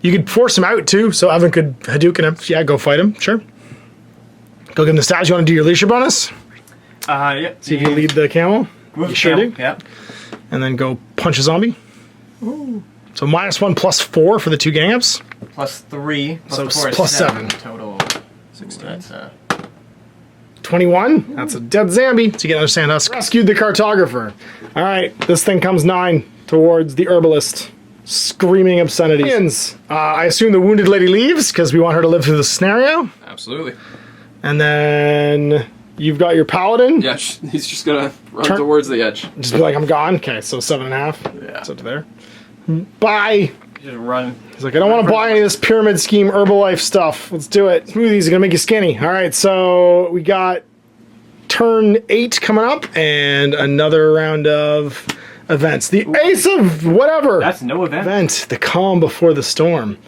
You could force him out too, so Evan could Hadouken him. Yeah, go fight him. Sure. Go give him the stats. You want to do your leadership bonus? Yeah. See if you lead the camel. Move You sure camel. do. Yep. And then go punch a zombie. So -1, +4 for the 2 gang ups. +3. So The 4 is +7. total. 16. That's 21. That's a dead zombie. So you get another Sandhusk. Rescued the cartographer. All right, this thing comes 9 towards the herbalist. Screaming obscenities. I assume the wounded lady leaves because we want her to live through the scenario. Absolutely. And then you've got your paladin. Yeah, he's just gonna run towards the edge. Just be like, I'm gone. Okay, so 7.5. Yeah. It's up to there. Bye. just run. He's like, I don't want to buy any of this pyramid scheme Herbalife stuff. Let's do it. Smoothies are gonna make you skinny. All right, so we got turn 8 coming up and another round of events. The Ace of whatever. That's no event. The calm before the storm.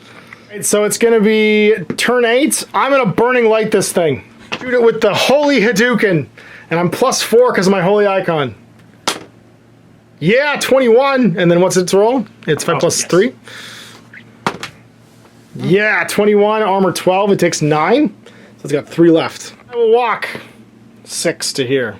Right, so it's gonna be turn 8. I'm gonna burning light this thing. Shoot it with the holy Hadouken, and I'm +4 because of my holy icon. Yeah, 21. And then what's its roll? It's 5 plus yes. 3. Yeah, 21. Armor 12. It takes 9. So it's got 3 left. I will walk 6 to here.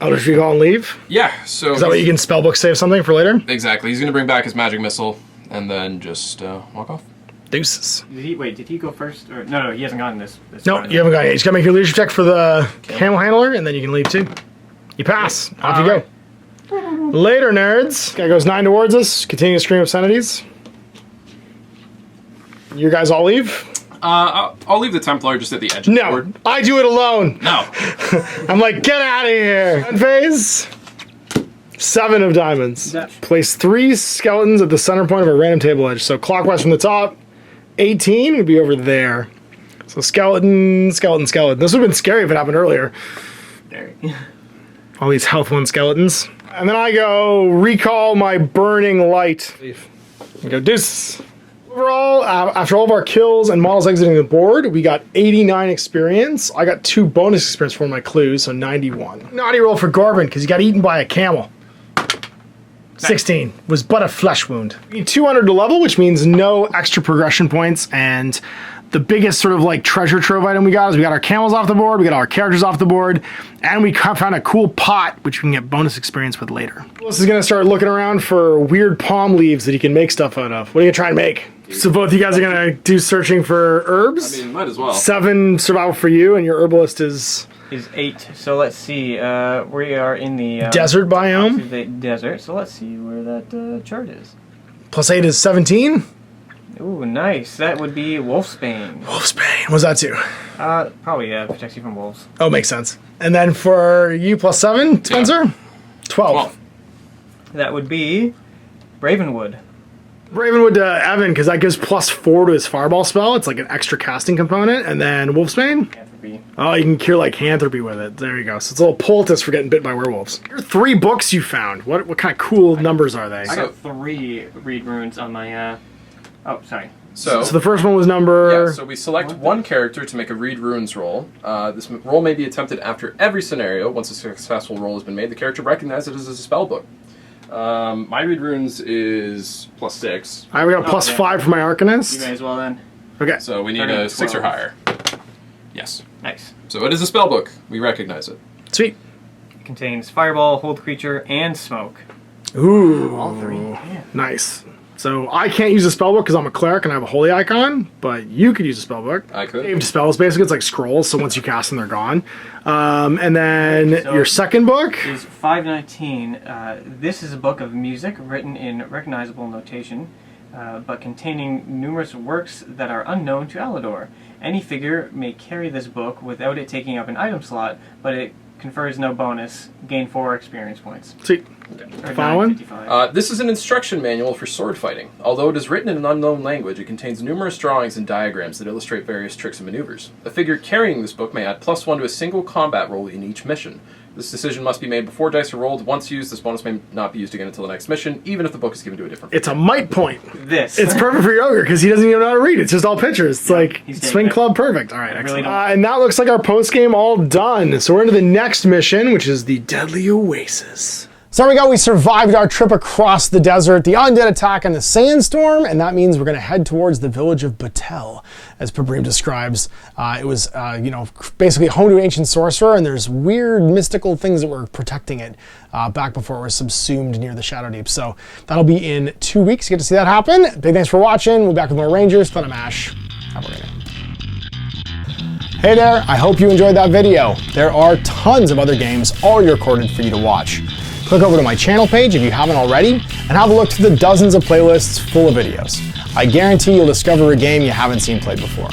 Eldritch Recall and leave. Yeah, so... Is that what you can spellbook save something for later? Exactly. He's going to bring back his magic missile and then just walk off. Deuces. Did he go first? Or no, he hasn't gotten this. No, you haven't got it. You just got to make your leadership check for the camel handler, and then you can leave too. You pass. Off you go. Later, nerds. Guy goes 9 towards us. Continue to scream obscenities. You guys all leave? I'll leave the Templar just at the edge of the No, board. I do it alone. No. I'm like, get out of here. End phase. 7 of diamonds. Dutch. Place 3 skeletons at the center point of a random table edge. So clockwise from the top. 18 would be over there. So skeleton, skeleton, skeleton. This would have been scary if it happened earlier. There. All these health 1 skeletons. And then I go recall my burning light. I go deuces. Overall, after all of our kills and models exiting the board, we got 89 experience. I got 2 bonus experience for my clues, so 91. Naughty roll for Gorbin, because he got eaten by a camel. 16 was but a flesh wound. We need 200 to level, which means no extra progression points, and the biggest sort of like treasure trove item we got is we got our camels off the board, we got our characters off the board, and we found a cool pot, which we can get bonus experience with later. This is gonna start looking around for weird palm leaves that he can make stuff out of. What are you gonna try and make? So both you guys are gonna do searching for herbs? I mean, might as well. 7 survival for you, and your herbalist is 8. So let's see. We are in the desert biome. The desert. So let's see where that chart is. +8 is 17. Ooh, nice. That would be Wolfsbane. Wolfsbane. What's that do? Probably protects you from wolves. Oh, makes sense. And then for you +7, Spencer? 12. Well, That would be Ravenwood. Ravenwood to Evan, because that gives +4 to his fireball spell. It's like an extra casting component. And then Wolfsbane? Anthropy. Oh, you can cure like Lycanthropy with it. There you go. So it's a little poultice for getting bit by werewolves. Here are 3 books you found. What kind of cool numbers are they? I got 3 read runes on my. Oh, sorry. So the first one was number... Yeah, so we select one character to make a read runes roll. This roll may be attempted after every scenario. Once a successful roll has been made, the character recognizes it as a spell book. My read runes is +6. I got a +5 for my You Arcanist. may as well then. Okay. So we need Starting a at 6 or 12. higher. Yes. Nice. So it is a spell book. We recognize it. Sweet. It contains fireball, hold creature, and smoke. Ooh. All 3. Yeah. Nice. So I can't use a spellbook because I'm a cleric and I have a holy icon, but you could use a spellbook. I could. Saved spells, basically, it's like scrolls, so once you cast them, they're gone. And then So- your second book? Is 519. This is a book of music written in recognizable notation, but containing numerous works that are unknown to Alador. Any figure may carry this book without it taking up an item slot, but it confers no bonus. Gain 4 experience points. Sweet. Or Final one? 955. This is an instruction manual for sword fighting. Although it is written in an unknown language, it contains numerous drawings and diagrams that illustrate various tricks and maneuvers. A figure carrying this book may add +1 to a single combat roll in each mission. This decision must be made before dice are rolled. Once used, this bonus may not be used again until the next mission, even if the book is given to a different It's a might point. This. It's perfect for Yoger because he doesn't even know how to read. It's just all pictures. It's like he's taking swing it. club perfect. All right, really excellent. don't- And that looks like our post game all done. So we're into the next mission, which is the Deadly Oasis. So there we go, we survived our trip across the desert, the undead attack and the sandstorm, and that means we're gonna head towards the village of Batel, as Pabrim describes. It was, basically home to an ancient sorcerer, and there's weird mystical things that were protecting it back before it was subsumed near the Shadowdeep. So that'll be in 2 weeks, you get to see that happen. Big thanks for watching, we'll be back with more Rangers, Fun Mash. Have a great day. Hey there, I hope you enjoyed that video. There are tons of other games already recorded for you to watch. Click over to my channel page if you haven't already, and have a look through the dozens of playlists full of videos. I guarantee you'll discover a game you haven't seen played before.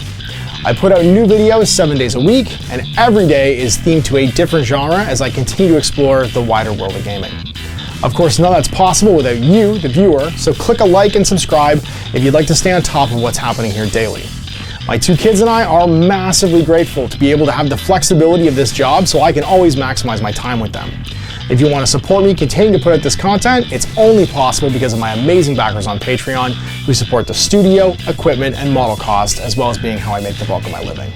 I put out new videos 7 days a week, and every day is themed to a different genre as I continue to explore the wider world of gaming. Of course, none of that's possible without you, the viewer, so click a like and subscribe if you'd like to stay on top of what's happening here daily. My 2 kids and I are massively grateful to be able to have the flexibility of this job so I can always maximize my time with them. If you want to support me continue to put out this content, it's only possible because of my amazing backers on Patreon who support the studio, equipment, and model cost, as well as being how I make the bulk of my living.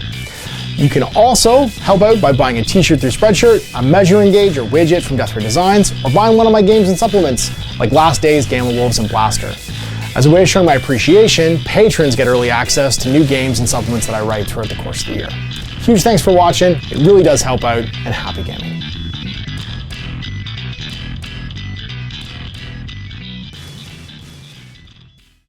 You can also help out by buying a t-shirt through Spreadshirt, a measuring gauge or widget from Death Ray Designs, or buying one of my games and supplements like Last Days, Gamma Wolves, and Blaster. As a way of showing my appreciation, patrons get early access to new games and supplements that I write throughout the course of the year. Huge thanks for watching, it really does help out, and happy gaming.